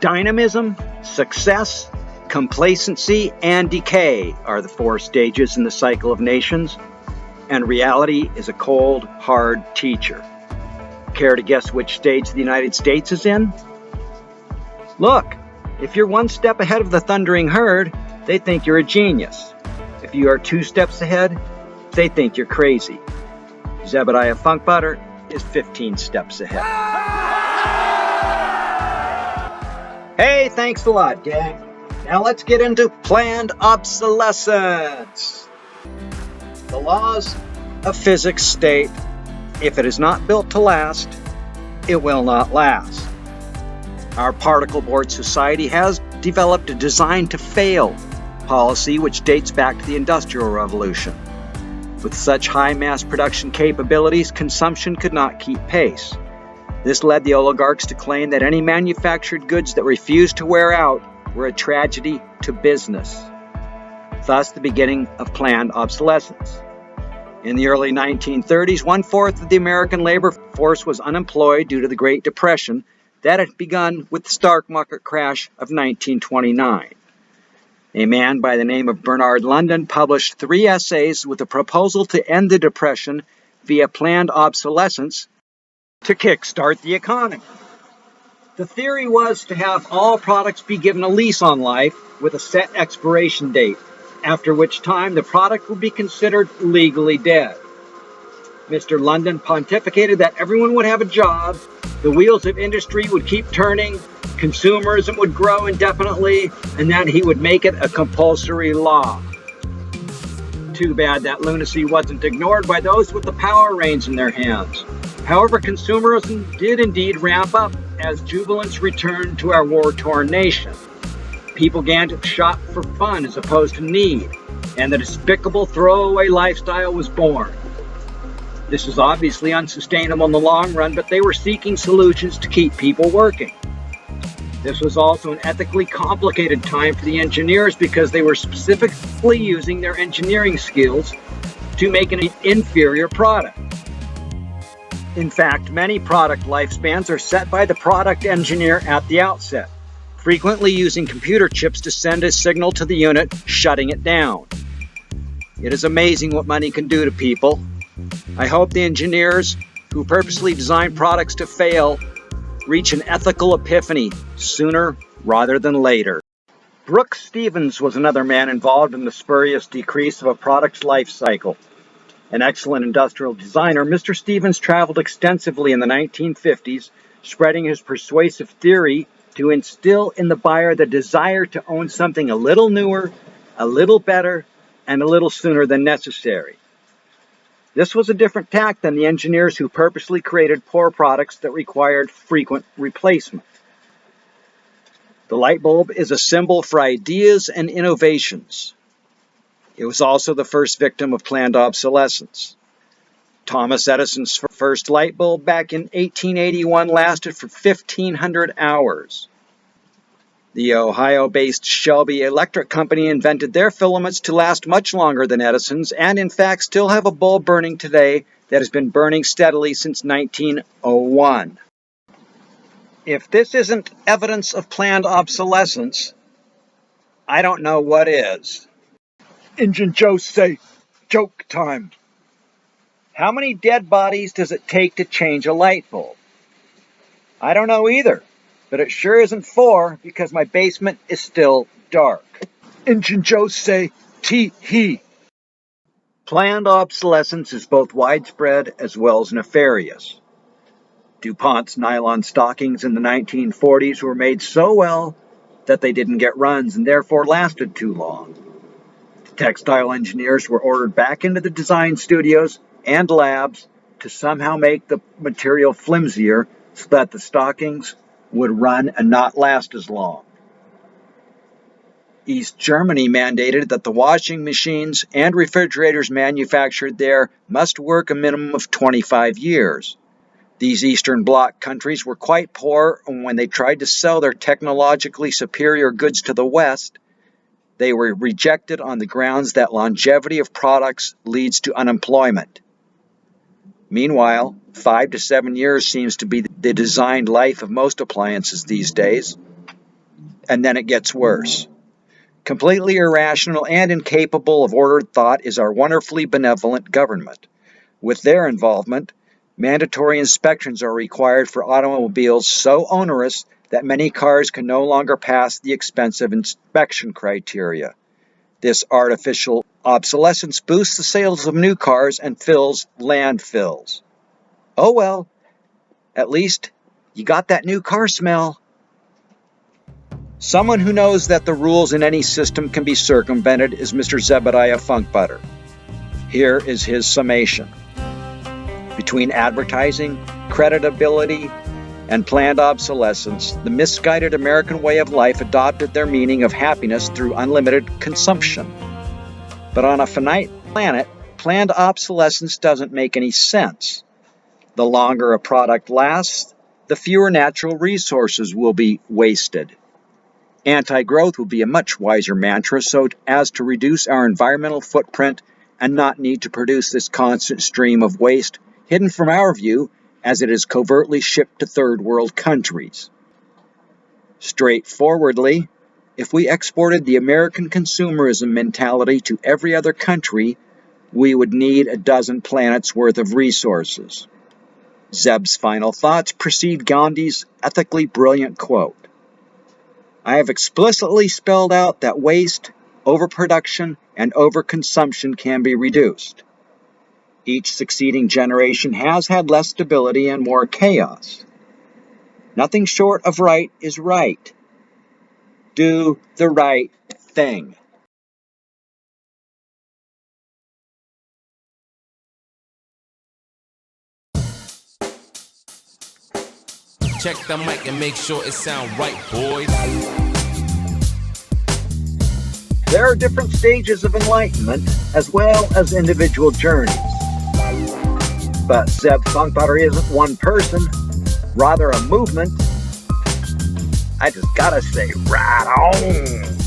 Dynamism, success, complacency, and decay are the 4 stages in the cycle of nations, and reality is a cold, hard teacher. Care to guess which stage the United States is in? Look, if you're 1 step ahead of the thundering herd, they think you're a genius. If you are 2 steps ahead, they think you're crazy. Zebediah Funkbutter is 15 steps ahead. Hey, thanks a lot, gang. Now let's get into planned obsolescence. The laws of physics state, if it is not built to last, it will not last. Our particle board society has developed a design to fail policy which dates back to the Industrial Revolution. With such high mass production capabilities, consumption could not keep pace. This led the oligarchs to claim that any manufactured goods that refused to wear out were a tragedy to business. Thus, the beginning of planned obsolescence. In the early 1930s, 1/4 of the American labor force was unemployed due to the Great Depression that had begun with the stock market crash of 1929. A man by the name of Bernard London published 3 essays with a proposal to end the Depression via planned obsolescence to kickstart the economy. The theory was to have all products be given a lease on life with a set expiration date, after which time the product would be considered legally dead. Mr. London pontificated that everyone would have a job, the wheels of industry would keep turning, consumerism would grow indefinitely, and that he would make it a compulsory law. Too bad that lunacy wasn't ignored by those with the power reins in their hands. However, consumerism did indeed ramp up as jubilance returned to our war-torn nation. People began to shop for fun as opposed to need, and the despicable throwaway lifestyle was born. This was obviously unsustainable in the long run, but they were seeking solutions to keep people working. This was also an ethically complicated time for the engineers because they were specifically using their engineering skills to make an inferior product. In fact, many product lifespans are set by the product engineer at the outset, frequently using computer chips to send a signal to the unit, shutting it down. It is amazing what money can do to people. I hope the engineers who purposely design products to fail reach an ethical epiphany sooner rather than later. Brooks Stevens was another man involved in the spurious decrease of a product's life cycle. An excellent industrial designer, Mr. Stevens traveled extensively in the 1950s, spreading his persuasive theory to instill in the buyer the desire to own something a little newer, a little better, and a little sooner than necessary. This was a different tack than the engineers who purposely created poor products that required frequent replacement. The light bulb is a symbol for ideas and innovations. It was also the first victim of planned obsolescence. Thomas Edison's first light bulb back in 1881 lasted for 1,500 hours. The Ohio-based Shelby Electric Company invented their filaments to last much longer than Edison's and in fact still have a bulb burning today that has been burning steadily since 1901. If this isn't evidence of planned obsolescence, I don't know what is. Injun Joe say, joke time. How many dead bodies does it take to change a light bulb? I don't know either. But it sure isn't 4 because my basement is still dark. Injun Joe say, tee-hee. Planned obsolescence is both widespread as well as nefarious. DuPont's nylon stockings in the 1940s were made so well that they didn't get runs and therefore lasted too long. The textile engineers were ordered back into the design studios and labs to somehow make the material flimsier so that the stockings would run and not last as long. East Germany mandated that the washing machines and refrigerators manufactured there must work a minimum of 25 years. These Eastern Bloc countries were quite poor, and when they tried to sell their technologically superior goods to the West, they were rejected on the grounds that longevity of products leads to unemployment. Meanwhile, 5 to 7 years seems to be the designed life of most appliances these days. And then it gets worse. Completely irrational and incapable of ordered thought is our wonderfully benevolent government. With their involvement, mandatory inspections are required for automobiles so onerous that many cars can no longer pass the expensive inspection criteria. This artificial obsolescence boosts the sales of new cars and fills landfills. Oh well, at least you got that new car smell. Someone who knows that the rules in any system can be circumvented is Mr. Zebediah Funkbutter. Here is his summation. Between advertising, creditability, and planned obsolescence, the misguided American way of life adopted their meaning of happiness through unlimited consumption. But on a finite planet, planned obsolescence doesn't make any sense. The longer a product lasts, the fewer natural resources will be wasted. Anti-growth would be a much wiser mantra so as to reduce our environmental footprint and not need to produce this constant stream of waste hidden from our view as it is covertly shipped to third world countries. Straightforwardly, if we exported the American consumerism mentality to every other country, we would need a dozen planets worth of resources. Zeb's final thoughts precede Gandhi's ethically brilliant quote. I have explicitly spelled out that waste, overproduction, and overconsumption can be reduced. Each succeeding generation has had less stability and more chaos. Nothing short of right is right. Do the right thing. Check the mic and make sure it sound right, boys. There are different stages of enlightenment as well as individual journeys. But Zeb Funkbutter isn't one person, rather a movement. I just gotta say, right on!